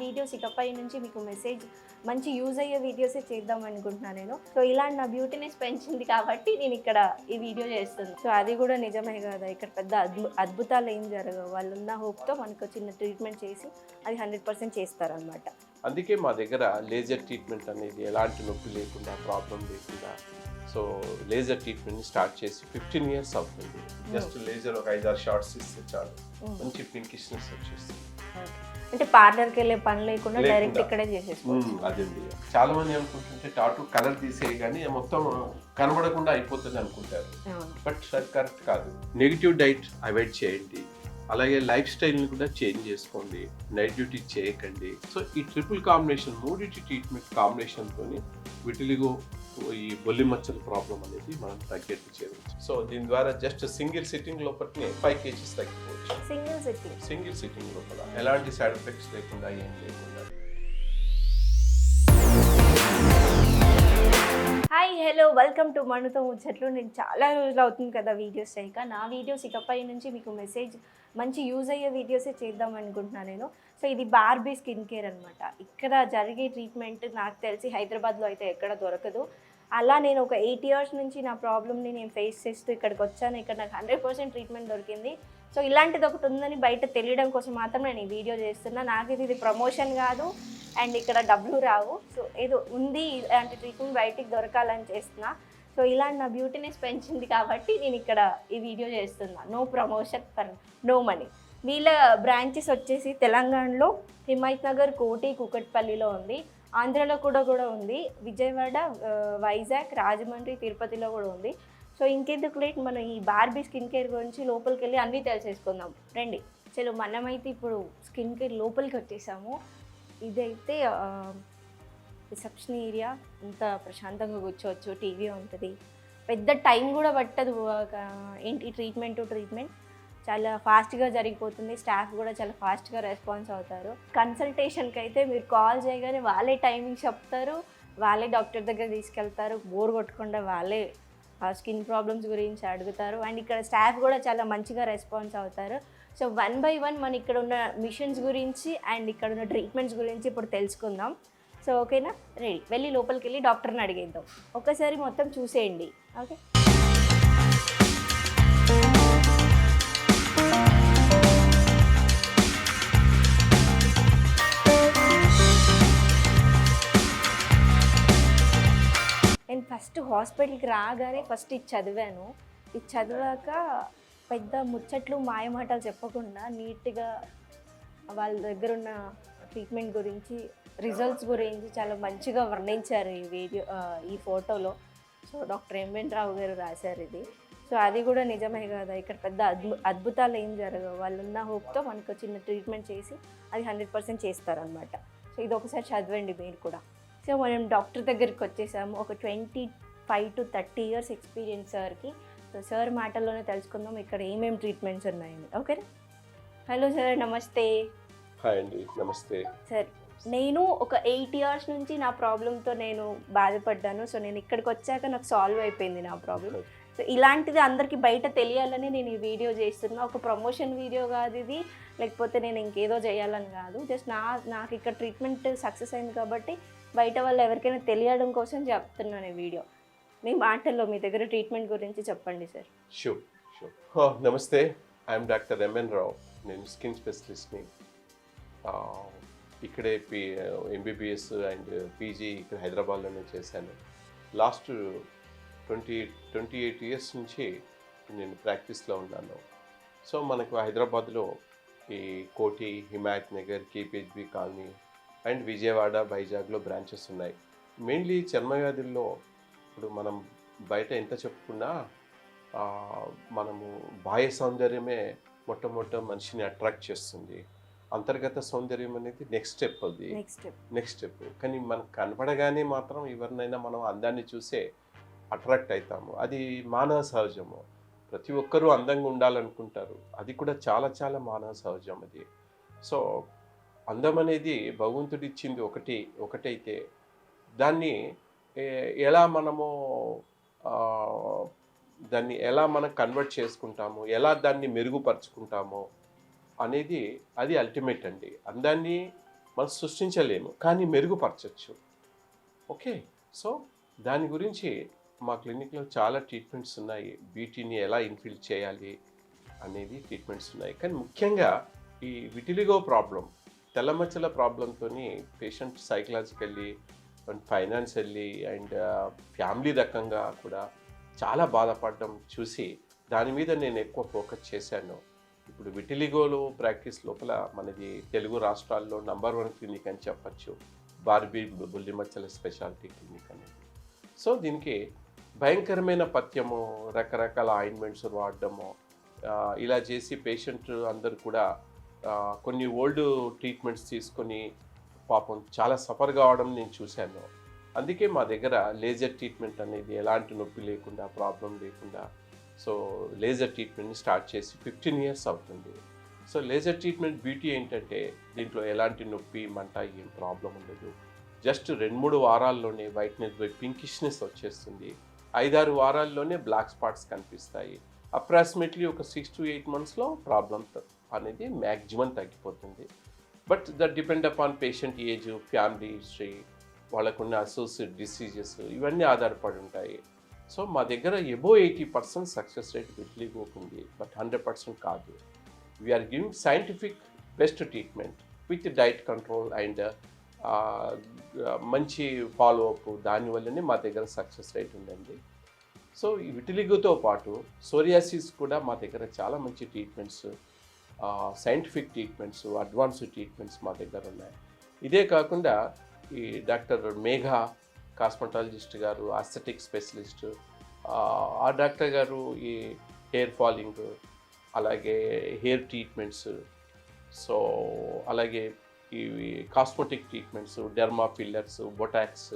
Videos ఇకపై నుంచి మీకు మెసేజ్ మంచి యూజ్ అయ్యే వీడియోసే చేద్దాం అనుకుంటున్నాను నేను. సో ఇలాంటి నా బ్యూటీనెస్ పెంచింది కాబట్టి నేను ఇక్కడ ఈ వీడియో చేస్తున్నాను. సో అది కూడా నిజమే కదా, ఇక్కడ పెద్ద అద్భుతాలు ఏం జరగవు. వాళ్ళు ఉన్న హోప్తో మనకు చిన్న ట్రీట్మెంట్ చేసి అది 100% చేస్తారనమాట. అందుకే మా దగ్గర లేజర్ ట్రీట్మెంట్ అనేది ఎలాంటి నొప్పి లేకుండా, ప్రాబ్లం లేకుండా, సో లేజర్ ట్రీట్మెంట్ని స్టార్ట్ చేసి 15 years అవుతుంది. జస్ట్ లేజర్ ఒక 5-6 షార్ట్స్ ఇస్తే చాలు, మంచి పింకిష్నెస్ వచ్చేస్తుంది. అంటే పార్లర్కి వెళ్ళే పని లేకుండా డైరెక్ట్ ఇక్కడే చేసేసుకోవచ్చు. అదండి, చాలా మంది అనుకుంటుంటే టాటూ కలర్ తీసేయి కానీ మొత్తం కనబడకుండా అయిపోతుంది అనుకుంటారు. బట్ అది కరెక్ట్ కాదు. నెగిటివ్ డైట్ అవాయిడ్ చేయండి, అలాగే లైఫ్ స్టైల్ని కూడా చేంజ్ చేసుకోండి, నైట్ డ్యూటీ చేయకండి. సో ఈ ట్రిపుల్ కాంబినేషన్, మూడింటి ట్రీట్మెంట్ కాంబినేషన్తో విటిలిగో, ఈ బొల్లి మచ్చల ప్రాబ్లం అనేది మనం తగ్గట్టు చేయవచ్చు. సో దీని ద్వారా జస్ట్ సింగిల్ సిట్టింగ్ లోపలనే 5 kgs తగ్గిపోవచ్చు. సింగిల్ సిట్టింగ్ లోపల ఎలాంటి సైడ్ ఎఫెక్ట్స్ లేకుండా, ఏం లేకుండా. హాయ్, హలో, వెల్కమ్ టు మనుతో ముచ్చట్లు. నేను చాలా రోజులు అవుతుంది కదా వీడియోస్ చేయక. నా వీడియోస్ ఇకపై నుంచి మీకు మెసేజ్ మంచి యూజ్ అయ్యే వీడియోసే చేద్దాం అనుకుంటున్నాను నేను. సో ఇది బార్బీ స్కిన్ కేర్ అనమాట. ఇక్కడ జరిగే ట్రీట్మెంట్ నాకు తెలిసి హైదరాబాద్లో అయితే ఎక్కడ దొరకదు. అలా నేను ఒక 8 years నుంచి నా ప్రాబ్లమ్ని నేను ఫేస్ చేస్తూ ఇక్కడికి వచ్చాను. ఇక్కడ నాకు 100% ట్రీట్మెంట్ దొరికింది. సో ఇలాంటిది ఒకటి ఉందని బయట తెలియడం కోసం మాత్రం నేను ఈ వీడియో చేస్తున్నా. నాకు ఇది ప్రమోషన్ కాదు, అండ్ ఇక్కడ డబ్బులు రావు. సో ఏదో ఉంది, ఇలాంటి ట్రీట్మెంట్ బయటికి దొరకాలని చేస్తున్నా. సో ఇలాంటి నా బ్యూటీనెస్ పెంచింది కాబట్టి నేను ఇక్కడ ఈ వీడియో చేస్తున్నా. No promotion for no money. వీళ్ళ బ్రాంచెస్ వచ్చేసి తెలంగాణలో హిమాయత్ నగర్, కోటి, కూకట్పల్లిలో ఉంది. ఆంధ్రాలో కూడా ఉంది. విజయవాడ, వైజాగ్, రాజమండ్రి, తిరుపతిలో కూడా ఉంది. సో ఇంకెందుకు లేట్, మనం ఈ బార్బీ స్కిన్ కేర్ గురించి లోపలికి వెళ్ళి అన్నీ తెలిసేసుకుందాం రండి. చలో, మనమైతే ఇప్పుడు స్కిన్ కేర్ లోపలికి వచ్చేసాము. ఇదైతే రిసెప్షన్ ఏరియా. అంత ప్రశాంతంగా కూర్చోవచ్చు, టీవీ ఉంటుంది, పెద్ద టైం కూడా పట్టదు. ఏంటి ట్రీట్మెంట్ చాలా ఫాస్ట్గా జరిగిపోతుంది. స్టాఫ్ కూడా చాలా ఫాస్ట్గా రెస్పాన్స్ అవుతారు. కన్సల్టేషన్కి అయితే మీరు కాల్ చేయగానే వాళ్ళే టైమింగ్ చెప్తారు, వాళ్ళే డాక్టర్ దగ్గర తీసుకెళ్తారు. బోర్ కొట్టకుండా వాళ్ళే స్కిన్ ప్రాబ్లమ్స్ గురించి అడుగుతారు. అండ్ ఇక్కడ స్టాఫ్ కూడా చాలా మంచిగా రెస్పాన్స్ అవుతారు. సో 1 by 1 మన ఇక్కడ ఉన్న మిషన్స్ గురించి అండ్ ఇక్కడ ఉన్న ట్రీట్మెంట్స్ గురించి ఇప్పుడు తెలుసుకుందాం. సో ఓకేనా, రెడీ. వెళ్ళి లోపలికి వెళ్ళి డాక్టర్ని అడిగేద్దాం. ఒకసారి మొత్తం చూసేయండి. ఓకే, నేను ఫస్ట్ హాస్పిటల్కి రాగానే ఫస్ట్ ఇది చదివాను. ఇది చదివాక పెద్ద ముచ్చట్లు మాయమాటలు చెప్పకుండా నీట్గా వాళ్ళ దగ్గర ఉన్న ట్రీట్మెంట్ గురించి, రిజల్ట్స్ గురించి చాలా మంచిగా వర్ణించారు ఈ ఫోటోలో. సో డాక్టర్ ఎంఎన్ రావు గారు రాశారు ఇది. సో అది కూడా నిజమే కదా, ఇక్కడ పెద్ద అద్భుతాలు ఏం జరగవు. వాళ్ళు ఉన్న హోప్తో మనకు చిన్న ట్రీట్మెంట్ చేసి అది 100% చేస్తారనమాట. సో ఇది ఒకసారి చదవండి మీరు కూడా. సో మనం డాక్టర్ దగ్గరికి వచ్చేసాము. ఒక 25 to 30 years ఎక్స్పీరియన్స్ సార్కి. సో సార్ మాటల్లోనే తెలుసుకుందాం ఇక్కడ ఏమేమి ట్రీట్మెంట్స్ ఉన్నాయని. ఓకేనా? హలో సార్, నమస్తే. హాయ్ అండి, నమస్తే సార్. నేను ఒక 8 years నుంచి నా ప్రాబ్లంతో నేను బాధపడ్డాను. సో నేను ఇక్కడికి వచ్చాక నాకు సాల్వ్ అయిపోయింది నా ప్రాబ్లం. సో ఇలాంటిది అందరికీ బయట తెలియాలని నేను ఈ వీడియో చేస్తున్నా. ఒక ప్రమోషన్ వీడియో కాదు ఇది, లేకపోతే నేను ఇంకేదో చేయాలని కాదు. జస్ట్ నాకు ఇక్కడ ట్రీట్మెంట్ సక్సెస్ అయింది కాబట్టి బయట వాళ్ళు ఎవరికైనా తెలియడం కోసం చెప్తున్నాను ఈ వీడియో. మీ మాటల్లో మీ దగ్గర ట్రీట్మెంట్ గురించి చెప్పండి సార్. షూర్. నమస్తే, ఐఎమ్ డాక్టర్ ఎంఎన్ రావు. నేను స్కిన్ స్పెషలిస్ట్ని. ఇక్కడే ఎంబీబీఎస్ అండ్ పీజీ ఇక్కడ హైదరాబాద్లోనే చేశాను. లాస్ట్ 28 years నుంచి నేను ప్రాక్టీస్లో ఉన్నాను. సో మనకు హైదరాబాద్లో ఈ కోటి, Himayat Nagar, KPHB colony and Vijayawada, వైజాగ్లో బ్రాంచెస్ ఉన్నాయి. మెయిన్లీ చర్మవ్యాధుల్లో ఇప్పుడు మనం బయట ఎంత చెప్పుకున్నా మనము బాహ్య సౌందర్యమే మొట్టమొదట మనిషిని అట్రాక్ట్ చేస్తుంది. అంతర్గత సౌందర్యం అనేది నెక్స్ట్ స్టెప్. కానీ మనకు కనపడగానే మాత్రం ఎవరినైనా మనం అందాన్ని చూసే అట్రాక్ట్ అవుతాము. అది మానవ సహజము. ప్రతి ఒక్కరూ అందంగా ఉండాలనుకుంటారు. అది కూడా చాలా చాలా మానవ సహజం అది. సో అందం అనేది భగవంతుడు ఇచ్చింది ఒకటైతే దాన్ని ఎలా మనం కన్వర్ట్ చేసుకుంటామో, ఎలా దాన్ని మెరుగుపరుచుకుంటామో అనేది అది అల్టిమేట్ అండి. అందాన్ని మనం సృష్టించలేము, కానీ మెరుగుపరచచ్చు. ఓకే, సో దాని గురించి మా క్లినిక్లో చాలా ట్రీట్మెంట్స్ ఉన్నాయి. వీటిని ఎలా ఇన్ఫిల్ చేయాలి అనేది ట్రీట్మెంట్స్ ఉన్నాయి. కానీ ముఖ్యంగా ఈ విటిలిగో ప్రాబ్లం, తెల్లమచ్చల ప్రాబ్లంతో patient psychologically and financially and family రకంగా కూడా చాలా బాధపడడం చూసి దాని మీద నేను ఎక్కువ ఫోకస్ చేశాను. ఇప్పుడు విటిలిగోలో ప్రాక్టీస్ లోపల మనది తెలుగు రాష్ట్రాల్లో నంబర్ 1 క్లినిక్ అని చెప్పచ్చు, బార్బీ బుల్లిమచ్చల స్పెషాలిటీ క్లినిక్ అనేది. సో దీనికి భయంకరమైన పథ్యము, రకరకాల ఆయింట్మెంట్స్ వాడడము, ఇలా చేసి పేషెంట్ అందరు కూడా కొన్ని ఓల్డ్ ట్రీట్మెంట్స్ తీసుకొని పాపం చాలా సఫర్ కావడం నేను చూశాను. అందుకే మా దగ్గర లేజర్ ట్రీట్మెంట్ అనేది ఎలాంటి నొప్పి లేకుండా, ప్రాబ్లం లేకుండా, సో లేజర్ ట్రీట్మెంట్ని స్టార్ట్ చేసి 15 years అవుతుంది. సో లేజర్ ట్రీట్మెంట్ బ్యూటీ ఏంటంటే దీంట్లో ఎలాంటి నొప్పి, మంట, ఏం ప్రాబ్లం ఉండదు. జస్ట్ 2-3 వారాల్లోనే వైట్నెస్ పోయి పింకిష్నెస్ వచ్చేస్తుంది. 5-6 వారాల్లోనే బ్లాక్ స్పాట్స్ కనిపిస్తాయి. అప్రాక్సిమేట్లీ ఒక 6 to 8 monthsలో ప్రాబ్లం అనేది మ్యాక్సిమం తగ్గిపోతుంది. But that depend upon patient age, family history, వాళ్ళకున్న అసోసియేట్ డిసీజెస్, ఇవన్నీ ఆధారపడి ఉంటాయి. సో మా దగ్గర ఎబో 80% సక్సెస్ రేట్ విటిలిగోకు ఉంది, బట్ 100% కాదు. We're giving scientific best treatment with diet control and మంచి ఫాలోఅప్, దానివల్లనే మా దగ్గర సక్సెస్ రేట్ ఉందండి. సో ఈ విటిలిగోతో పాటు సోరియాసిస్ కూడా మా దగ్గర చాలా మంచి treatments, scientific treatments, advanced treatments మా దగ్గర ఉన్నాయి. ఇదే కాకుండా ఈ డాక్టర్ మేఘా కాస్మెటాలజిస్ట్ గారు, అస్థెటిక్ స్పెషలిస్ట్, ఆ డాక్టర్ గారు ఈ హెయిర్ ఫాలింగ్, అలాగే హెయిర్ ట్రీట్మెంట్స్, సో అలాగే ఈ cosmetic treatments, derma fillers, botox,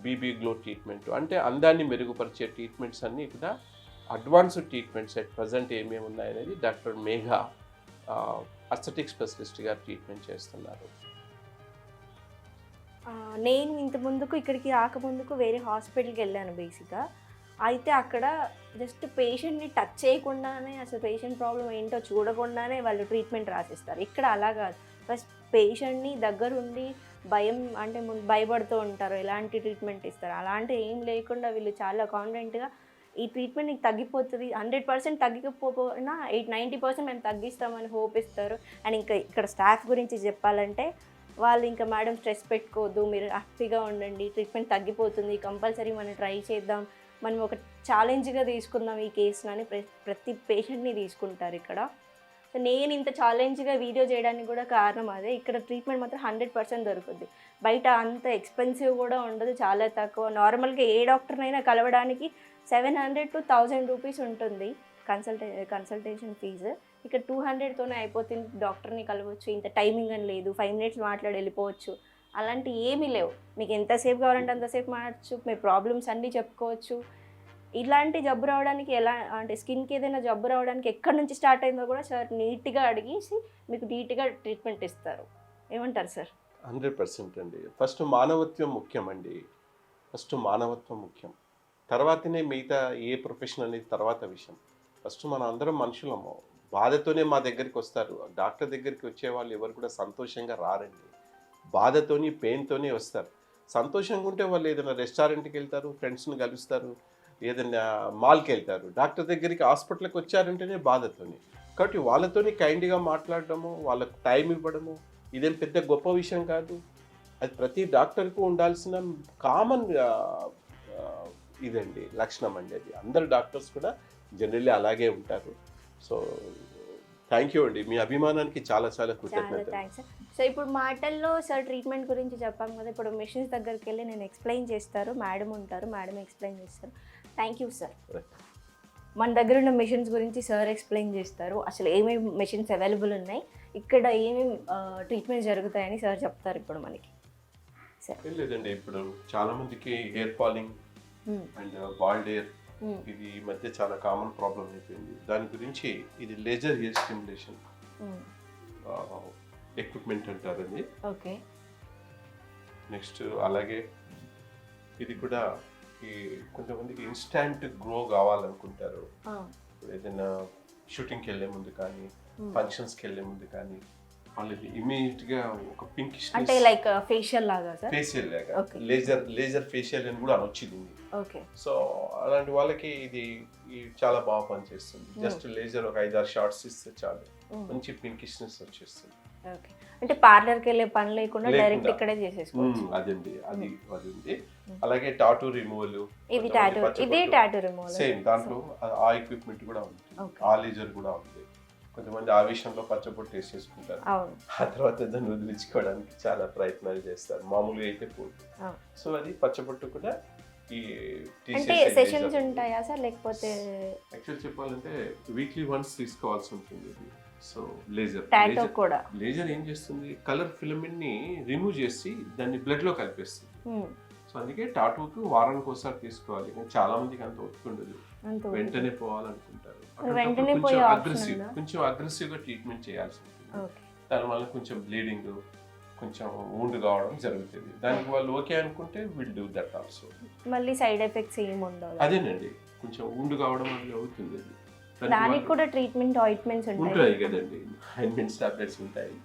BB glow treatment, అంటే అందాన్ని మెరుగుపరిచే ట్రీట్మెంట్స్ అన్నీ కూడా అడ్వాన్స్డ్ ట్రీట్మెంట్స్ అట్ ప్రజెంట్ ఏమేమి ఉన్నాయనేది డాక్టర్ మేఘా అస్థెటిక్ స్పెషలిస్ట్ గారు ట్రీట్మెంట్ చేస్తున్నారు. నేను ఇంత ముందుకు ఇక్కడికి రాకముందుకు వేరే హాస్పిటల్కి వెళ్ళాను బేసిక్గా. అయితే అక్కడ జస్ట్ పేషెంట్ని టచ్ చేయకుండానే, అసలు పేషెంట్ ప్రాబ్లం ఏంటో చూడకుండానే వాళ్ళు ట్రీట్మెంట్ రాసిస్తారు. ఇక్కడ అలా కాదు, ఫస్ట్ పేషెంట్ని దగ్గరుండి భయం అంటే భయపడుతూ ఉంటారు, ఎలాంటి ట్రీట్మెంట్ ఇస్తారు. అలాంటి ఏం లేకుండా వీళ్ళు చాలా కాన్ఫిడెంట్గా ఈ ట్రీట్మెంట్ నీకు తగ్గిపోతుంది, 100% తగ్గకపోయినా 80-90% మేము తగ్గిస్తామని హోప్ ఇస్తారు. అండ్ ఇంకా ఇక్కడ స్టాఫ్ గురించి చెప్పాలంటే వాళ్ళు ఇంకా మేడం స్ట్రెస్ పెట్టుకోవద్దు, మీరు హ్యాపీగా ఉండండి, ట్రీట్మెంట్ తగ్గిపోతుంది, కంపల్సరీ మనం ట్రై చేద్దాం, మనం ఒక ఛాలెంజ్గా తీసుకుందాం ఈ కేసుని ప్రతి పేషెంట్ని తీసుకుంటారు ఇక్కడ. సో నేను ఇంత ఛాలెంజ్గా వీడియో చేయడానికి కూడా కారణం అదే. ఇక్కడ ట్రీట్మెంట్ మాత్రం 100% దొరుకుతుంది. బయట అంత ఎక్స్పెన్సివ్ కూడా ఉండదు, చాలా తక్కువ. నార్మల్గా ఏ డాక్టర్నైనా కలవడానికి 700 to 1000 రూపీస్ ఉంటుంది కన్సల్టేషన్ ఫీజు. ఇక్కడ 200తోనే అయిపోతుంది, డాక్టర్ని కలవచ్చు. ఇంత టైమింగ్ అని లేదు, 5 minutes మాట్లాడి వెళ్ళిపోవచ్చు, అలాంటి ఏమీ లేవు. మీకు ఎంతసేపు కావాలంటే అంతసేపు మాట్లాడచ్చు, మీ ప్రాబ్లమ్స్ అన్నీ చెప్పుకోవచ్చు. ఇలాంటి జబ్బు రావడానికి ఎలా అంటే స్కిన్కి ఏదైనా జబ్బు రావడానికి ఎక్కడి నుంచి స్టార్ట్ అయిందో కూడా సార్ నీట్గా అడిగేసి మీకు నీట్గా ట్రీట్మెంట్ ఇస్తారు. ఏమంటారు సార్? 100% అండి. ఫస్ట్ మానవత్వం ముఖ్యం అండి. ఫస్ట్ మానవత్వం ముఖ్యం, తర్వాతనే మిగతా ఏ ప్రొఫెషన్ అనేది తర్వాత విషయం. ఫస్ట్ మనం అందరం మనుషులము, బాధతోనే మా దగ్గరికి వస్తారు. డాక్టర్ దగ్గరికి వచ్చే వాళ్ళు ఎవరు కూడా సంతోషంగా రారండి, బాధతోని పెయిన్తోనే వస్తారు. సంతోషంగా ఉంటే వాళ్ళు ఏదైనా రెస్టారెంట్కి వెళ్తారు, ఫ్రెండ్స్ని కలుస్తారు, ఏదైనా మాల్కి వెళ్తారు. డాక్టర్ దగ్గరికి, హాస్పిటల్కి వచ్చారంటేనే బాధతోని. కాబట్టి వాళ్ళతోని కైండ్గా మాట్లాడడము, వాళ్ళకు టైం ఇవ్వడము, ఇదేం పెద్ద గొప్ప విషయం కాదు. అది ప్రతి డాక్టర్కు ఉండాల్సిన కామన్ ఇదండి, లక్షణం అండి. అది అందరు డాక్టర్స్ కూడా జనరల్లీ అలాగే ఉంటారు. సో థ్యాంక్ యూ అండి, మీ అభిమానానికి చాలా చాలా కృతజ్ఞత. Thanks sir. సో ఇప్పుడు మాటల్లో సార్ ట్రీట్మెంట్ గురించి చెప్పాం కదా, ఇప్పుడు మెషిన్స్ దగ్గరికి వెళ్ళి నేను ఎక్స్ప్లెయిన్ చేస్తారు, మేడం ఉంటారు, మేడం ఎక్స్ప్లెయిన్ చేస్తారు. Thank you sir. మన దగ్గర ఉన్న మెషిన్స్ గురించి సార్ ఎక్స్ప్లెయిన్ చేస్తారు, అసలు ఏమేమి మెషిన్స్ అవైలబుల్ ఉన్నాయి, ఇక్కడ ఏమేమి ట్రీట్మెంట్ జరుగుతాయని సార్ చెప్తారు ఇప్పుడు మనకి. ఏం లేదండి, ఇప్పుడు చాలా మందికి hair falling and bald hair, ఇది ఈ మధ్య చాలా కామన్ ప్రాబ్లం అయిపోయింది. దాని గురించి ఇది లేజర్ హెయిర్ స్టిమ్యులేషన్ ఎక్విప్మెంట్ అంటారండి. ఓకే. నెక్స్ట్ అలాగే ఇది కూడా ఈ కొంతమందికి ఇన్స్టాంట్ గ్రో కావాలనుకుంటారు. ఏదైనా షూటింగ్కి వెళ్ళే ముందు కానీ, ఫంక్షన్స్కి వెళ్ళే ముందు కానీ, వాళ్ళది ఇమీడియట్ గా ఒక పింకిష్ అంటే లైక్ ఫేషియల్ లాగా సార్? ఫేషియల్ లాగా Okay. లేజర్ ఫేషియల్ అని కూడా అనొచ్చింది. ఓకే. సో అలాంటి వాళ్ళకి ఇది చాలా బాగా పనిచేస్తుంది. జస్ట్ లేజర్ ఒక 5-6 షార్ట్స్ ఇస్తే చాలు, మంచి పింకిష్నెస్ వచ్చేస్తుంది. ఓకే. అంటే పార్లర్కి వెళ్ళే పని లేకుండా డైరెక్ట్ ఇక్కడే చేసేసుకోవచ్చు. అదండి, అది ఉంది. అలాగే టాటూ రిమూవల్, ఇది టాటూ రిమూవల్ సేమ్ దాంట్లో ఆ ఎక్విప్మెంట్ కూడా ఉంది, ఆ లేజర్ కూడా ఉంది. కొంతమంది ఆ విషయంలో పచ్చబొట్టు వేసేసుకుంటారు, ఆ తర్వాత దాన్ని వదిలించుకోవడానికి చాలా ప్రయత్నాలు చేస్తారు, మామూలుగా అయితే పోదు. సో అది పచ్చబొట్టు కూడా ఈ అంటే సెషన్స్ ఉంటాయా సార్, లేకపోతే యాక్చువల్ చెప్పాలంటే వీక్లీ వన్స్ తీసుకోవాల్సి ఉంటుంది ఇది. సో టాటూ కూడా లేజర్ ఏం చేస్తుంది, కలర్ ఫిలమెంట్ ని రిమూవ్ చేసి దాన్ని బ్లడ్ లో కలిపేస్తుంది. సో అందుకే టాటూకి వారానికి ఒకసారి తీసుకోవాలి. చాలా మందికి అంత ఒత్తుండదు, వెంటనే పోవాలనుకుంటారు. కొంచెం అగ్రెసివ్ గా ట్రీట్మెంట్ చేయాల్సి ఉంటుంది. దానివల్ల కొంచెం బ్లీడింగ్, కొంచెం వూండ్ కావడం జరుగుతుంది. దానికి వాళ్ళు ఓకే అనుకుంటే విల్ డూ దట్ ఆల్సో. మళ్ళీ సైడ్ ఎఫెక్ట్స్ ఏమి ఉండవు. అదేనండి, కొంచెం వూండ్ కావడం అనేది అవుతుంది. దానికి కూడా ట్రీట్మెంట్ ఆయింట్మెంట్స్ ఉంటాయి కదండి, ఆయింట్మెంట్స్ టాబ్లెట్స్ ఉంటాయి,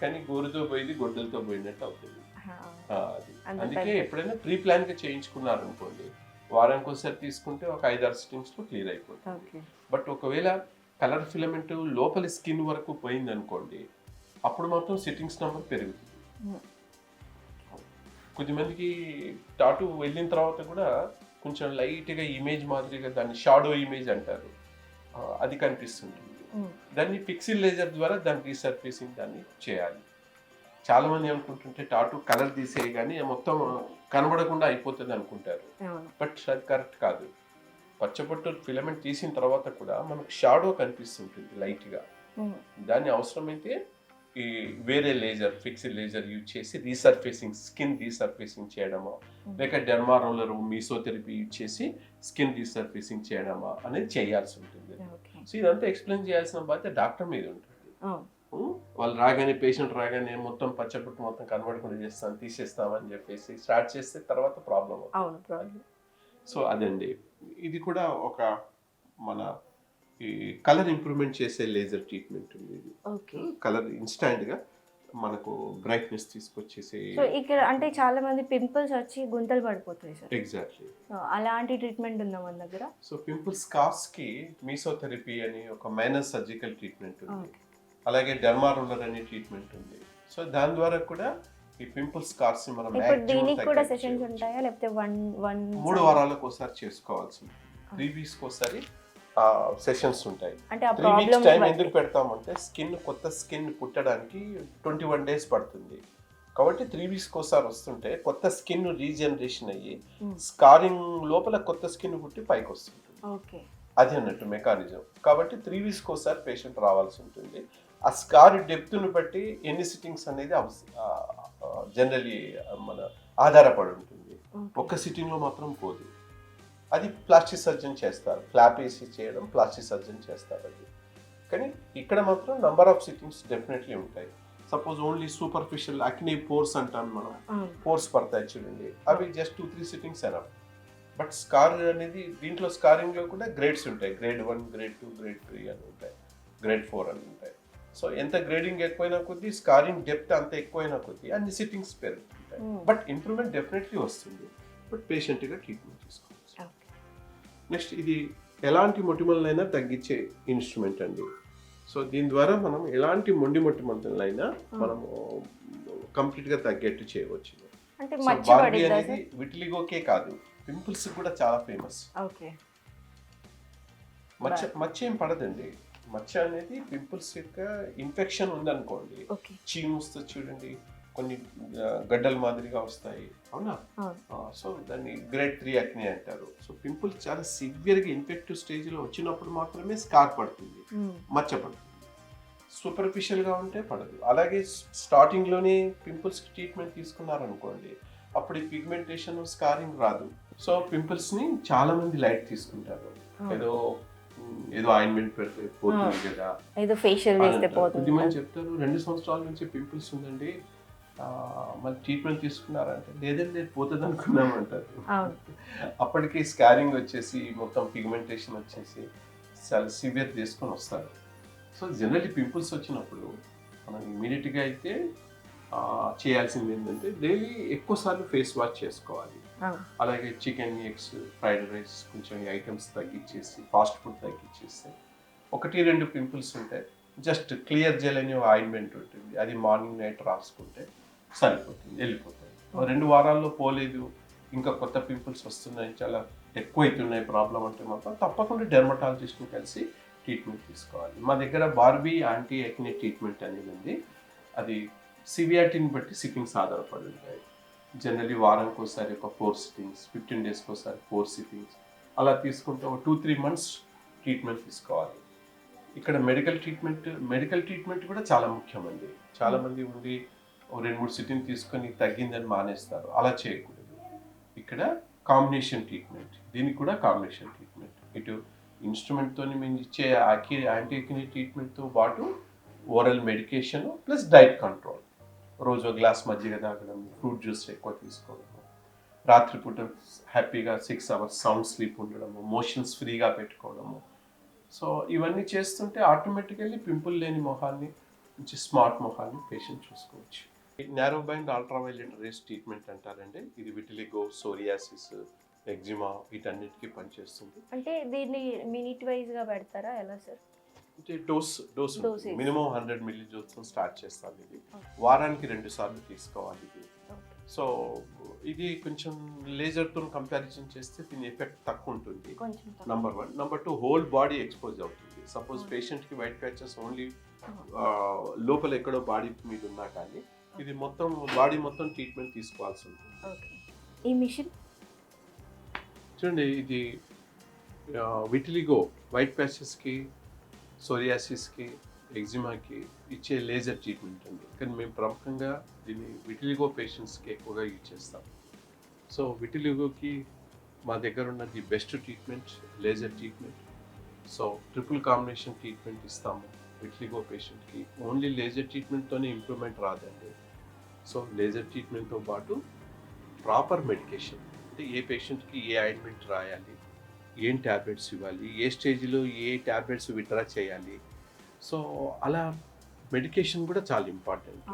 కానీ గోరుతో పోయింది గొడ్డలతో పోయినట్టు అవుతుంది. అందుకే ఎప్పుడైనా ప్రీ ప్లాన్ గా చేయించుకున్నారు అనుకోండి, వారానికి ఒకసారి తీసుకుంటే ఒక 5-6 సిట్టింగ్స్ లో క్లియర్ అయిపోతుంది. బట్ ఒకవేళ కలర్ ఫిలమెంట్ లోపలి స్కిన్ వరకు పోయింది అనుకోండి, అప్పుడు మాత్రం సిట్టింగ్స్ నెంబర్ పెరుగుతుంది. కొద్దిమందికి టాటూ వెళ్ళిన తర్వాత కూడా కొంచెం లైట్ గా ఇమేజ్ మాదిరిగా, దాన్ని షాడో ఇమేజ్ అంటారు, అది కనిపిస్తుంటుంది. దాన్ని పిక్సిల్ లేజర్ ద్వారా దాన్ని రీసర్ఫేసింగ్ దాన్ని చేయాలి. చాలా మంది అనుకుంటుంటే టాటూ కలర్ తీసేయగానే మొత్తం కనబడకుండా అయిపోతుంది అనుకుంటారు, బట్ అది కరెక్ట్ కాదు. పచ్చబొట్టు ఫిలమెంట్ తీసిన తర్వాత కూడా మనకు షాడో కనిపిస్తుంటుంది లైట్ గా. దాన్ని అవసరమైతే ఈ వేరే లేజర్, ఫిక్స్డ్ లేజర్ యూజ్ చేసి రీసర్ఫేసింగ్, స్కిన్ రీసర్ఫేసింగ్ చేయడమా, లేక డెర్మా రోలర్, మీసోథెరపీ యూజ్ చేసి స్కిన్ రీసర్ఫేసింగ్ చేయడమా అనేది చేయాల్సి ఉంటుంది. సో ఇదంతా ఎక్స్ప్లెయిన్ చేయాల్సిన బాధ్యత డాక్టర్ మీద ఉంటుంది. వాళ్ళు రాగానే, పేషెంట్ రాగానే మొత్తం పచ్చబొట్టు మొత్తం కనబడకుండా చేస్తాం, తీసేస్తామని చెప్పేసి స్టార్ట్ చేస్తే తర్వాత ప్రాబ్లం అవుతుంది. సో అదండి, ఇది కూడా ఒక మన ఈ కలర్ ఇంప్రూవ్మెంట్ చేసే లేజర్ ట్రీట్మెంట్ ఉంది. ఇది కలర్ ఇన్స్టాంట్ గా మనకు బ్రైట్నెస్ తీసుకొచ్చేసి. సో ఇక్కడ అంటే చాలా మంది పింపుల్స్ వచ్చి గుంతలు పడిపోతాయి సార్. ఎగ్జాక్ట్లీ, అలాంటి ట్రీట్మెంట్ ఉందా మన దగ్గర? సో పింపుల్స్ స్కార్స్ కి మీసోథెరపీ అని ఒక మైనర్ సర్జికల్ ట్రీట్మెంట్ ఉంది, అలాగే డెర్మా రోలర్ అనే ట్రీట్మెంట్ ఉంది. సో దాని ద్వారా కూడా ఈ పింపుల్స్ స్కార్స్ ని మనం దీనికి కూడా సెషన్స్ ఉంటాయా, లేకపోతే 3 వారాలకు ఒకసారి చేసుకోవాల్సి ఉంటుంది. 3 వీక్స్ ఒకసారి సెషన్స్ ఉంటాయి. 3 వీక్స్ టైం ఎందుకు పెడతామంటే, కొత్త స్కిన్ పుట్టడానికి 21 days పడుతుంది. కాబట్టి 3 వీక్స్ ఒకసారి వస్తుంటే కొత్త స్కిన్ రీజనరేషన్ అయ్యి స్కారింగ్ లోపల కొత్త స్కిన్ పుట్టి పైకి వస్తుంది. అది అన్నట్టు మెకానిజం. కాబట్టి 3 వీక్స్ ఒకసారి పేషెంట్ రావాల్సి ఉంటుంది. ఆ స్కార్ డెప్త్ను బట్టి ఎన్ని సిట్టింగ్స్ అనేది జనరలీ మన ఆధారపడి ఉంటుంది. ఒక్క సిట్టింగ్ లో మాత్రం పోదు, అది ప్లాస్టిక్ సర్జన్ చేస్తారు. ఫ్లాప్ వేసి చేయడం ప్లాస్టిక్ సర్జన్ చేస్తారు అది. కానీ ఇక్కడ మాత్రం నంబర్ ఆఫ్ సిట్టింగ్స్ డెఫినెట్లీ ఉంటాయి. Suppose only superficial acne pores అంటాం మనం, పోర్స్ పడతాయి చూడండి, అవి just 2-3 sittings enough. But scar అనేది, దీంట్లో స్కారింగ్ లో కూడా గ్రేడ్స్ ఉంటాయి, గ్రేడ్ 1, గ్రేడ్ 2, గ్రేడ్ 3 అని ఉంటాయి, గ్రేడ్ 4 అని ఉంటాయి. సో ఎంత గ్రేడింగ్ ఎక్కువైనా కొద్దీ, స్కారింగ్ డెప్త్ అంత ఎక్కువైనా కొద్దీ అన్ని సిట్టింగ్స్ పెరుగుతుంటాయి. బట్ ఇంప్రూవ్మెంట్ డెఫినెట్లీ వస్తుంది, బట్ పేషెంట్గా ట్రీట్మెంట్ తీసుకోవచ్చు. నెక్స్ట్, ఇది ఎలాంటి మొటిమలైనా తగ్గించే ఇన్స్ట్రుమెంట్ అండి. సో దీని ద్వారా మనం ఎలాంటి మొటిమలైనా మనము కంప్లీట్గా తగ్గేట్టు చేయవచ్చు. బార్బీ అనేది విటిలిగోకే కాదు, పింపుల్స్ కూడా చాలా ఫేమస్. మచ్చ ఏం పడదండి. మచ్చ అనేది పింపుల్స్ యొక్క ఇన్ఫెక్షన్ ఉందనుకోండి, చీము వస్తుంది చూడండి, కొన్ని గడ్డల మాదిరిగా వస్తాయి, అవునా? సో దాన్ని గ్రేడ్ 3 యాక్నే అంటారు. సో పింపుల్స్ చాలా సివియర్గా ఇన్ఫెక్టివ్ స్టేజ్లో వచ్చినప్పుడు మాత్రమే స్కార్ పడుతుంది, మచ్చ పడుతుంది. సూపర్ఫిషియల్గా ఉంటే పడదు. అలాగే స్టార్టింగ్లోనే పింపుల్స్కి ట్రీట్మెంట్ తీసుకున్నారనుకోండి, అప్పుడు ఈ పిగ్మెంటేషన్, స్కారింగ్ రాదు. సో పింపుల్స్ని చాలా మంది లైట్ తీసుకుంటారు, ఏదో ఆయింట్మెంట్ పెడితే పోతుంది కదా, ఏదో ఫేషియల్ చేస్తే పోతుంది. కొద్దిమంది చెప్తారు 2 సంవత్సరాల నుంచి పింపుల్స్ ఉందండి, మళ్ళీ ట్రీట్మెంట్ తీసుకున్నారంటే లేదండి పోతుంది అనుకున్నామంటారు. అప్పటికి స్కారింగ్ వచ్చేసి మొత్తం పిగ్మెంటేషన్ వచ్చేసి చాలా సివియర్ చేసుకొని వస్తారు. సో జనరల్లీ పింపుల్స్ వచ్చినప్పుడు మనం ఇమీడియట్గా అయితే చేయాల్సింది ఏంటంటే డైలీ ఎక్కువసార్లు ఫేస్ వాష్ చేసుకోవాలి. అలాగే చికెన్, ఎగ్స్, ఫ్రైడ్ రైస్ కొంచెం ఐటమ్స్ తగ్గించేసి ఫాస్ట్ ఫుడ్ తగ్గించేస్తే 1-2 పింపుల్స్ ఉంటాయి. జస్ట్ క్లియర్ జెల్ అనే ఆయింట్మెంట్ ఉంటుంది, అది మార్నింగ్ నైట్ రాసుకుంటే సరిపోతుంది, వెళ్ళిపోతుంది. 2 వారాల్లో పోలేదు, ఇంకా కొత్త పింపుల్స్ వస్తున్నాయి, చాలా ఎక్కువ అవుతున్నాయి ప్రాబ్లం అంటే మాత్రం తప్పకుండా డెర్మటాలజిస్ట్ని కలిసి ట్రీట్మెంట్ తీసుకోవాలి. మా దగ్గర బార్బీ యాంటీ యాక్నే ట్రీట్మెంట్ అనేది ఉంది. అది సివియారిటీని బట్టి సిట్టింగ్స్ ఆధారపడి ఉంటాయి. జనరలీ వారానికి ఒకసారి ఒక 4 సిట్టింగ్స్, 15 డేస్కి ఒకసారి 4 సిట్టింగ్స్ అలా తీసుకుంటే ఒక 2-3 మంత్స్ ట్రీట్మెంట్ తీసుకోవాలి. ఇక్కడ మెడికల్ ట్రీట్మెంట్ కూడా చాలా ముఖ్యమండి. చాలామంది ఉండి 2-3 సిట్టింగ్ తీసుకొని తగ్గిందని మానేస్తారు, అలా చేయకూడదు. ఇక్కడ కాంబినేషన్ ట్రీట్మెంట్, దీనికి కూడా కాంబినేషన్ ట్రీట్మెంట్, ఇటు ఇన్స్ట్రుమెంట్తో మేము ఇచ్చే యాంటీ యాక్నే ట్రీట్మెంట్తో పాటు oral medication plus diet control, రోజు ఒక గ్లాస్ మజ్జిగ తాగడం, ఫ్రూట్ జ్యూస్ ఎక్కువ తీసుకోవడము, రాత్రిపూట హ్యాపీగా 6 అవర్స్ సౌండ్ స్లీప్ ఉండడము, మోషన్స్ ఫ్రీగా పెట్టుకోవడము. సో ఇవన్నీ చేస్తుంటే ఆటోమేటికల్లీ పింపుల్ లేని మొహాన్ని, మంచి స్మార్ట్ మొహాన్ని పేషెంట్ చూసుకోవచ్చు. Narrow band ultraviolet race treatment అంటారండి. ఇది విటిలిగో, సోరియాసిస్, ఎగ్జిమా వీటన్నిటికీ పనిచేస్తుంది. అంటే దీన్ని మినిట్ వైజ్గా పెడతారా ఎలా సార్? అంటే డోస్ Dosage. మినిమం 100 మిల్లీ జ్యూస్తో స్టార్ట్ చేస్తాను. ఇది వారానికి 2 సార్లు తీసుకోవాలి. ఇది సో ఇది కొంచెం లేజర్తో కంపారిజన్ చేస్తే దీని ఎఫెక్ట్ తక్కువ ఉంటుంది, number 1. Number 2, whole body expose అవుతుంది. సపోజ్ పేషెంట్కి వైట్ ప్యాచెస్ ఓన్లీ లోపల ఎక్కడో బాడీ మీద ఉన్నా కానీ ఇది మొత్తం బాడీ మొత్తం ట్రీట్మెంట్ తీసుకోవాల్సి ఉంటుంది. ఈ మిషన్ చూడండి, ఇది విటిలిగో వైట్ ప్యాచెస్కి, సోరియాసిస్కి, ఎగ్జిమాకి ఇచ్చే లేజర్ ట్రీట్మెంట్ అండి. కానీ మేము ప్రముఖంగా దీన్ని విటిలిగో పేషెంట్స్కి ఎక్కువగా యూజ్ చేస్తాం. సో విటిలిగోకి మా దగ్గర ఉన్న the best treatment laser treatment. So triple combination treatment ఇస్తాము విటిలిగో పేషెంట్కి. ఓన్లీ లేజర్ ట్రీట్మెంట్తోనే ఇంప్రూవ్మెంట్ రాదండి. సో లేజర్ ట్రీట్మెంట్తో పాటు ప్రాపర్ మెడికేషన్, అంటే ఏ పేషెంట్కి ఏ ఆయింట్మెంట్ రాయాలి, ఏం ట్యాబ్లెట్స్ ఇవ్వాలి, ఏ స్టేజ్లో ఏ ట్యాబ్లెట్స్ విత్డ్రా చేయాలి. సో అలా మెడికేషన్ కూడా చాలా ఇంపార్టెంట్.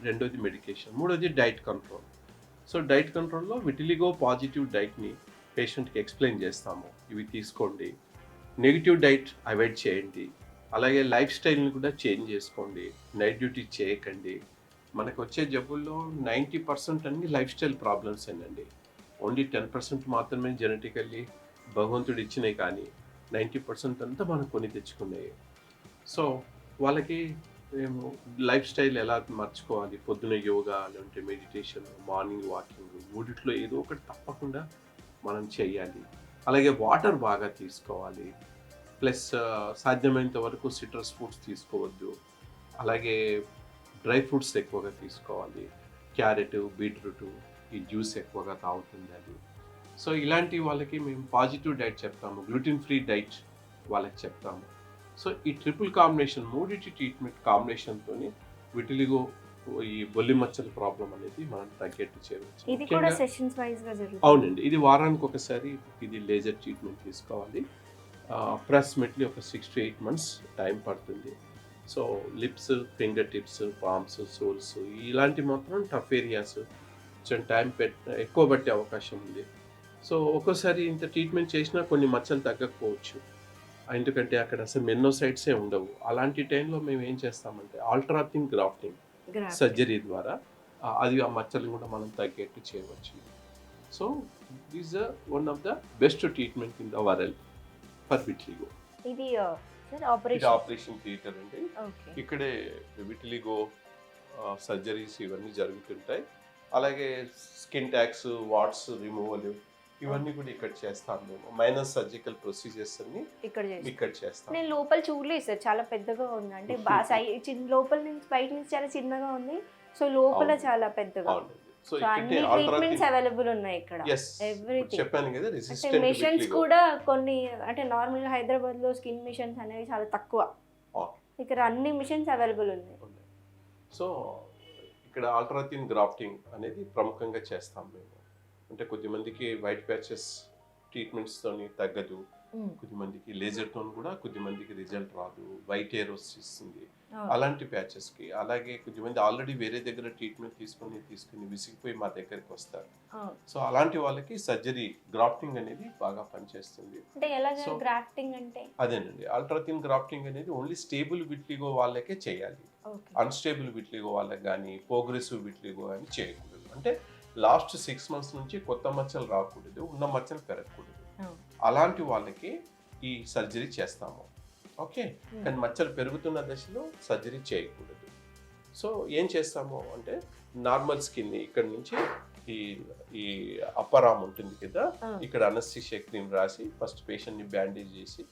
రెండోది మెడికేషన్, మూడోది డైట్ కంట్రోల్. సో డైట్ కంట్రోల్లో విటిలిగో పాజిటివ్ డైట్ని పేషెంట్కి ఎక్స్ప్లెయిన్ చేస్తాము, ఇవి తీసుకోండి, నెగిటివ్ డైట్ అవాయిడ్ చేయండి, అలాగే లైఫ్ స్టైల్ని కూడా చేంజ్ చేసుకోండి, నైట్ డ్యూటీ చేయకండి. మనకు వచ్చే జబ్బుల్లో 90% అన్ని లైఫ్ స్టైల్ ప్రాబ్లమ్స్ ఏనండి. ఓన్లీ 10% మాత్రమే జెనెటికల్లీ భగవంతుడు ఇచ్చినాయి, కానీ 90% అంతా మనం కొని తెచ్చుకున్నాయి. సో వాళ్ళకి మేము లైఫ్ స్టైల్ ఎలా మర్చుకోవాలి, పొద్దున యోగా, లేదంటే మెడిటేషన్, మార్నింగ్ వాకింగ్, మూడిట్లో ఏదో ఒకటి తప్పకుండా మనం చేయాలి. అలాగే వాటర్ బాగా తీసుకోవాలి, ప్లస్ సాధ్యమైనంత వరకు సిట్రస్ ఫ్రూట్స్ తీసుకోవద్దు, అలాగే డ్రై ఫ్రూట్స్ ఎక్కువగా తీసుకోవాలి, క్యారెట్, బీట్రూట్ ఈ జ్యూస్ ఎక్కువగా తాగుతుంది అది. సో ఇలాంటి వాళ్ళకి మేము పాజిటివ్ డైట్ చెప్తాము, గ్లూటెన్ ఫ్రీ డైట్ వాళ్ళకి చెప్తాము. సో ఈ ట్రిపుల్ కాంబినేషన్, మూడింటి ట్రీట్మెంట్ కాంబినేషన్తో విటిలిగో ఈ బొల్లి మచ్చల ప్రాబ్లం అనేది మనం తగ్గట్టు చేయవచ్చు. ఇది కూడా సెషన్స్ వైజ్ గా జరుగుతుంది. అవునండి, ఇది వారానికి ఒకసారి ఇది లేజర్ ట్రీట్మెంట్ తీసుకోవాలి. అప్రాక్సిమేట్లీ ఒక 6 to 8 months టైం పడుతుంది. So lips, finger tips, palms, souls ఇలాంటి మాత్రం టఫ్ ఏరియాస్ కొంచెం టైం ఎక్కువ పట్టే అవకాశం ఉంది. సో ఒక్కోసారి ఇంత ట్రీట్మెంట్ చేసినా కొన్ని మచ్చలు తగ్గకపోవచ్చు, ఎందుకంటే అక్కడ అసలు మెనోసైట్సే ఉండవు. అలాంటి టైంలో మేము ఏం చేస్తామంటే ఆల్ట్రాథిన్ గ్రాఫ్టింగ్ సర్జరీ ద్వారా అది ఆ మచ్చలు కూడా మనం తగ్గట్టు చేయవచ్చు. So this one of the best treatment in the world for vitiligo. ఇది ఆపరేషన్ థియేటర్ అండి. ఇక్కడే విటిలిగో సర్జరీస్ ఇవన్నీ జరుగుతుంటాయి. అలాగే స్కిన్ ట్యాక్స్, వాట్స్ రిమూవల్ ఇవన్నీ కూడా ఇక్కడ చేస్తాం మేము. మైనర్ సర్జికల్ ప్రొసీజర్స్ అన్ని ఇక్కడ చేస్తాం. నేను లోపల చూడలేదు సార్, చాలా పెద్దగా ఉంది, అంటే లోపల నుంచి బయట నుంచి చాలా చిన్నగా ఉంది, సో లోపల చాలా పెద్దగా. సో అన్ని ట్రీట్మెంట్స్ అవైలబుల్ ఉన్నాయి ఇక్కడ, ఎవ్రీథింగ్. చెప్పాను కదా, రెసిస్టెంట్ మిషన్స్ కూడా కొన్ని, అంటే నార్మల్ హైదరాబాద్ లో స్కిన్ మిషన్స్ అనేవి చాలా తక్కువ, ఇక్కడ అన్ని మిషన్స్ అవైలబుల్ ఉన్నాయి. సో ఇక్కడ ఆల్ట్రాథిన్ గ్రాఫ్టింగ్ అనేది ప్రముఖంగా చేస్తాం మేము. అంటే కొద్దిమందికి వైట్ ప్యాచెస్ ట్రీట్మెంట్స్తోని తగ్గదు, కొద్దిమందికి లేజర్తో కూడా కొద్దిమందికి రిజల్ట్ రాదు, వైట్ హెయిర్ వస్తుంది అలాంటి ప్యాచెస్కి. అలాగే కొద్దిమంది ఆల్రెడీ వేరే దగ్గర ట్రీట్మెంట్ తీసుకుని విసిగిపోయి మా దగ్గరికి వస్తారు. సో అలాంటి వాళ్ళకి సర్జరీ గ్రాఫ్టింగ్ అనేది బాగా పనిచేస్తుంది. అదేనండి, అల్ట్రాథిన్ గ్రాఫ్టింగ్ అనేది ఓన్లీ స్టేబుల్ విట్లిగో వాళ్ళకే చేయాలి. అన్స్టేబుల్ విట్లిగో వాళ్ళకి కానీ ప్రోగ్రెసివ్ విట్లిగో కానీ చేయకూడదు. అంటే లాస్ట్ 6 months నుంచి కొత్త మచ్చలు రాకూడదు, ఉన్న మచ్చలు పెరగకూడదు. అలాంటి వాళ్ళకి ఈ సర్జరీ చేస్తాము. ఓకే, కానీ మచ్చలు పెరుగుతున్న దశలో సర్జరీ చేయకూడదు. సో ఏం చేస్తాము అంటే నార్మల్ స్కిన్ ఇక్కడ నుంచి ఈ అప్పర్ ఆర్మ్ ఉంటుంది కదా, ఇక్కడ అనస్థీషియా క్రీమ్ రాసి ఫస్ట్ పేషెంట్ని బ్యాండేజ్ చేసి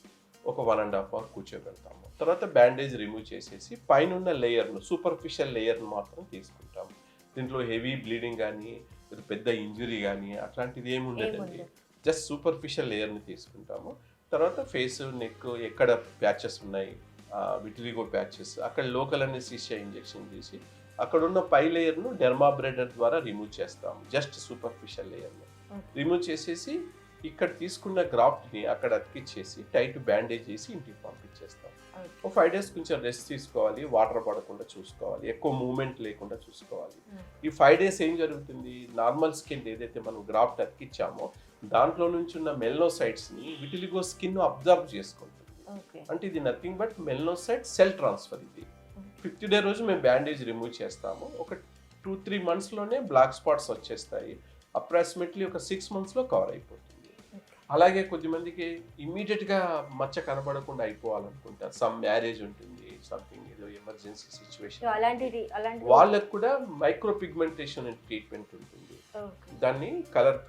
ఒక 1.5 hour కూర్చోబెడతాము. తర్వాత బ్యాండేజ్ రిమూవ్ చేసేసి పైన ఉన్న లేయర్ను, సూపర్ఫిషియల్ లేయర్ను మాత్రం తీసుకుంటాము. దీంట్లో హెవీ బ్లీడింగ్ కానీ పెద్ద ఇంజురీ కానీ అట్లాంటిది ఏమి ఉండదండి. జస్ట్ సూపర్ఫిషియల్ లేయర్ని తీసుకుంటాము. తర్వాత ఫేస్, నెక్ ఎక్కడ ప్యాచెస్ ఉన్నాయి, విటిలిగో ప్యాచెస్, అక్కడ లోకల్ అనెస్థీషియా ఇంజెక్షన్ చేసి అక్కడ ఉన్న పై లేయర్ను డెర్మాబ్రేడర్ ద్వారా రిమూవ్ చేస్తాము. జస్ట్ సూపర్ఫిషియల్ లేయర్ను రిమూవ్ చేసేసి ఇక్కడ తీసుకున్న గ్రాఫ్ట్ని అక్కడ అతికిచ్చేసి టైట్ బ్యాండేజ్ చేసి ఇంటికి పంపించేస్తాం. ఒక 5 days కొంచెం రెస్ట్ తీసుకోవాలి, వాటర్ పడకుండా చూసుకోవాలి, ఎక్కువ మూవ్మెంట్ లేకుండా చూసుకోవాలి. ఈ 5 days ఏం జరుగుతుంది, నార్మల్ స్కిన్ ఏదైతే మనం గ్రాఫ్ట్ అతికిచ్చామో దాంట్లో నుంచి ఉన్న మెల్నోసైట్స్ని విటిలిగో స్కిన్ అబ్జర్వ్ చేసుకుంటుంది. అంటే ఇది nothing but melanocyte cell transfer. ఇది 50th day రోజు మేము బ్యాండేజ్ రిమూవ్ చేస్తాము. ఒక 2-3 monthsలోనే బ్లాక్ స్పాట్స్ వచ్చేస్తాయి. అప్రాక్సిమేట్లీ ఒక 6 monthsలో కవర్ అయిపోతుంది. అలాగే కొద్దిమందికి ఇమ్మీడియట్గా మచ్చ కనబడకుండా అయిపోవాలనుకుంటారు. సమ్ మ్యారేజ్ ఉంటుంది, సంథింగ్ ఏదో ఎమర్జెన్సీ సిచ్యువేషన్, వాళ్ళకు కూడా మైక్రో పిగ్మెంటేషన్ అనే ట్రీట్మెంట్ ఉంటుంది. దాన్ని కలర్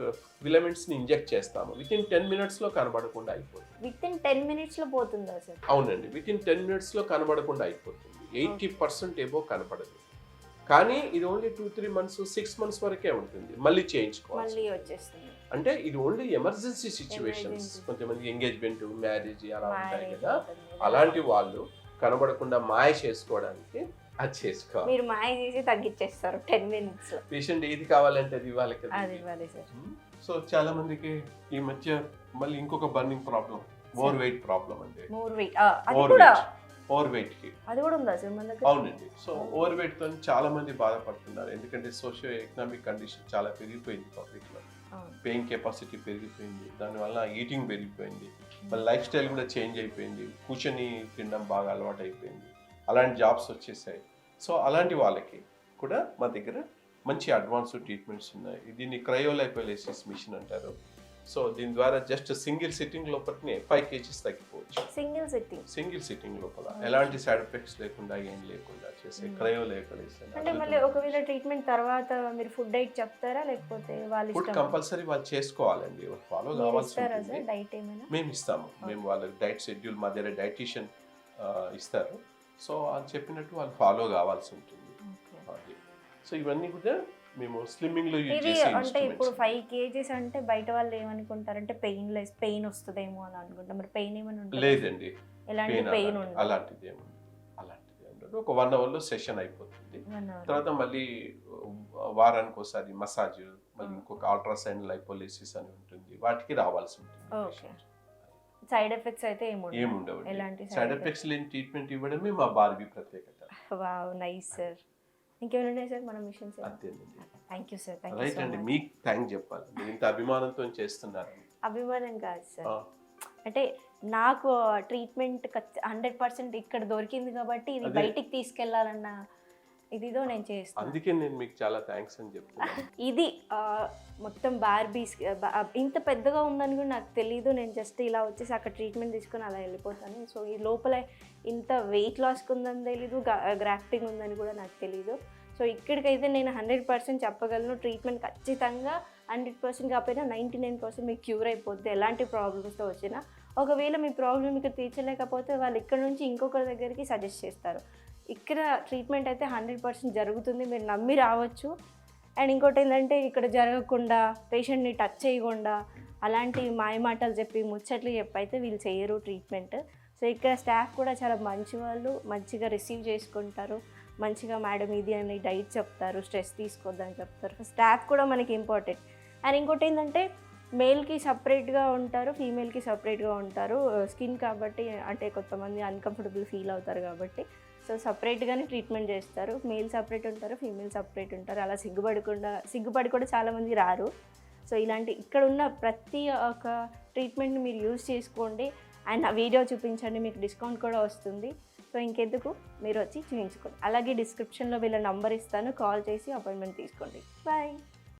ఫిలమెంట్స్ని ఇంజెక్ట్ చేస్తాము. వితిన్ 10 minutesలో కనబడకుండా అయిపోతుంది. వితిన్ 10 minutesలో పోతుందా సార్? అవునండి, వితిన్ 10 minutesలో కనబడకుండా అయిపోతుంది. 80% ఏమో కనపడదు. కానీ ఇది ఓన్లీ 2-3 months, 6 months వరకే ఉంటుంది. మళ్ళీ చేయించుకోవాలి. అంటే ఇది ఓన్లీ ఎమర్జెన్సీ సిచ్యువేషన్స్. కొంతమంది ఎంగేజ్మెంట్, మ్యారేజ్ అలా ఉంటాయి కదా, అలాంటి వాళ్ళు కనబడకుండా మాయ చేసుకోవడానికి అది చేసుకోవాలి. మీరు మాయ చేసి తగ్గించేస్తారు 10 minutes. పేషెంట్ ఏది కావాలంటే అది ఇవ్వాలి కదా. సో చాలా మందికి ఈ మధ్య మళ్ళీ ఇంకొక burning problem, over weight problem. అంటే ఓవర్ వెయిట్ కి అది కూడా ఉందా సార్ మన దగ్గర? అవునండి. సో ఓవర్ వెయిట్ తో చాలా మంది బాధపడుతున్నారు. ఎందుకంటే సోషియో ఎకనామిక్ కండిషన్ చాలా పెరిగిపోయింది పబ్లిక్ లో. పేయింగ్ కెపాసిటీ పెరిగిపోయింది, దానివల్ల ఈటింగ్ పెరిగిపోయింది, మళ్ళీ లైఫ్ స్టైల్ కూడా చేంజ్ అయిపోయింది, కూర్చొని తినడం బాగా అలవాటు అయిపోయింది, అలాంటి జాబ్స్ వచ్చేసాయి. సో అలాంటి వాళ్ళకి కూడా మా దగ్గర మంచి అడ్వాన్స్డ్ ట్రీట్మెంట్స్ ఉన్నాయి. దీన్ని క్రయోలైపోలైసిస్ మిషన్ అంటారు. సో దీని ద్వారా జస్ట్ సింగిల్ సిట్టింగ్ లోపలనే 5 kgs తగ్గిపోవచ్చు. సింగిల్ సిట్టింగ్ లోపల ఎలాంటి సైడ్ ఎఫెక్ట్స్ లేకుండా, ఏం లేకుండా చేసే క్రయోలైపోలైసిస్. అంటే మళ్ళీ ఒకవేళ ట్రీట్మెంట్ తర్వాత మీరు ఫుడ్ డైట్ చెప్తారా, లేకపోతే వాళ్ళు ఫుడ్ కంపల్సరీ వాళ్ళు చేసుకోవాలండి, ఫాలో కావాల్సింది. డైట్ ఏమైనా మేము ఇస్తాము. మేము వాళ్ళకి డైట్ షెడ్యూల్ మా దగ్గర డైటీషియన్ ఇస్తారు. సో వాళ్ళు చెప్పినట్టు వాళ్ళు ఫాలో కావాల్సి ఉంటుంది. సో ఇవన్నీ కూడా మేము స్లిమ్మింగ్ లో యూజ్ చేసే అంటే ఇప్పుడు 5 kgs అంటే బయట వాళ్ళు ఏమనుకుంటారు అంటే పెయిన్ వస్తుందేమో అని అనుకుంటారు. మరి పెయిన్ ఏమైనా ఉంటుంది? లేదండి, ఎలాంటి పెయిన్ ఉండదు. అలాంటిది ఉండదు. ఒక 1 hour లో సెషన్ అయిపోతుంది. తర్వాత మళ్ళీ వారానికి ఒకసారి మసాజ్, మళ్ళీ ఇంకొక అల్ట్రాసౌండ్ లైపోలిసిస్ అని ఉంటుంది, వాటికి రావాల్సి ఉంటుంది. సైడ్ ఎఫెక్ట్స్ అయితే ఏముండవు. ఎలాంటి సైడ్ ఎఫెక్ట్స్ లేని ట్రీట్మెంట్ ఇవ్వడమే మా బార్బీ ప్రత్యేకత. Wow, nice sir. ఇంకేమైనా ఉన్నాయి సార్ మన మిషన్స్? అంతేనండి. Thank you sir. రైట్ అండి, మీకు థ్యాంక్ చెప్పాలి. మీరు ఇంత అభిమానంతో చేస్తున్నారు. అభిమానం కాదు సార్, అంటే నాకు ట్రీట్మెంట్ 100% ఇక్కడ దొరికింది కాబట్టి ఇది బయటికి తీసుకెళ్లాలన్న ఇదిదో నేను చేస్తాను. అందుకే నేను మీకు చాలా థ్యాంక్స్ అని చెప్తున్నాను. ఇది మొత్తం బార్బీస్ ఇంత పెద్దగా ఉందని కూడా నాకు తెలీదు. నేను జస్ట్ ఇలా వచ్చేసి అక్కడ ట్రీట్మెంట్ తీసుకొని అలా వెళ్ళిపోతాను. సో ఈ లోపల ఇంత వెయిట్ లాస్కి ఉందని తెలీదు, గ్రాఫ్టింగ్ ఉందని కూడా నాకు తెలీదు. సో ఇక్కడికైతే నేను 100% చెప్పగలను, ట్రీట్మెంట్ ఖచ్చితంగా 100% కాకపోయినా 99% మీకు క్యూర్ అయిపోద్ది ఎలాంటి ప్రాబ్లమ్స్తో వచ్చినా. ఒకవేళ మీ ప్రాబ్లమ్ ఇక్కడ తీర్చలేకపోతే వాళ్ళు ఇక్కడ నుంచి ఇంకొకరి దగ్గరికి సజెస్ట్ చేస్తారు. ఇక్కడ ట్రీట్మెంట్ అయితే 100% జరుగుతుంది, మీరు నమ్మి రావచ్చు. అండ్ ఇంకోటి ఏంటంటే ఇక్కడ జరగకుండా, పేషెంట్ని టచ్ చేయకుండా, అలాంటి మాయమాటలు చెప్పి ముచ్చట్లు చెప్పి అయితే వీళ్ళు చేయరు ట్రీట్మెంట్. సో ఇక్కడ స్టాఫ్ కూడా చాలా మంచి వాళ్ళు, మంచిగా రిసీవ్ చేసుకుంటారు, మంచిగా మేడం ఇది అని డైట్ చెప్తారు, స్ట్రెస్ తీసుకోవద్దని చెప్తారు. స్టాఫ్ కూడా మనకి ఇంపార్టెంట్. అండ్ ఇంకోటి ఏంటంటే మేల్కి సపరేట్గా ఉంటారు, ఫీమేల్కి సపరేట్గా ఉంటారు. స్కిన్ కాబట్టి అంటే కొంతమంది అన్కంఫర్టబుల్ ఫీల్ అవుతారు కాబట్టి సో సపరేట్గానే ట్రీట్మెంట్ చేస్తారు. మేల్ సపరేట్ ఉంటారు, ఫీమేల్ సపరేట్ ఉంటారు. అలా సిగ్గుపడి కూడా చాలామంది రారు. సో ఇలాంటి ఇక్కడ ఉన్న ప్రతి ఒక్క ట్రీట్మెంట్ని మీరు యూజ్ చేసుకోండి అండ్ ఆ వీడియో చూపించండి, మీకు డిస్కౌంట్ కూడా వస్తుంది. సో ఇంకెందుకు మీరు వచ్చి చూపించుకోండి. అలాగే డిస్క్రిప్షన్లో వీళ్ళ నంబర్ ఇస్తాను, కాల్ చేసి అపాయింట్మెంట్ తీసుకోండి. బాయ్.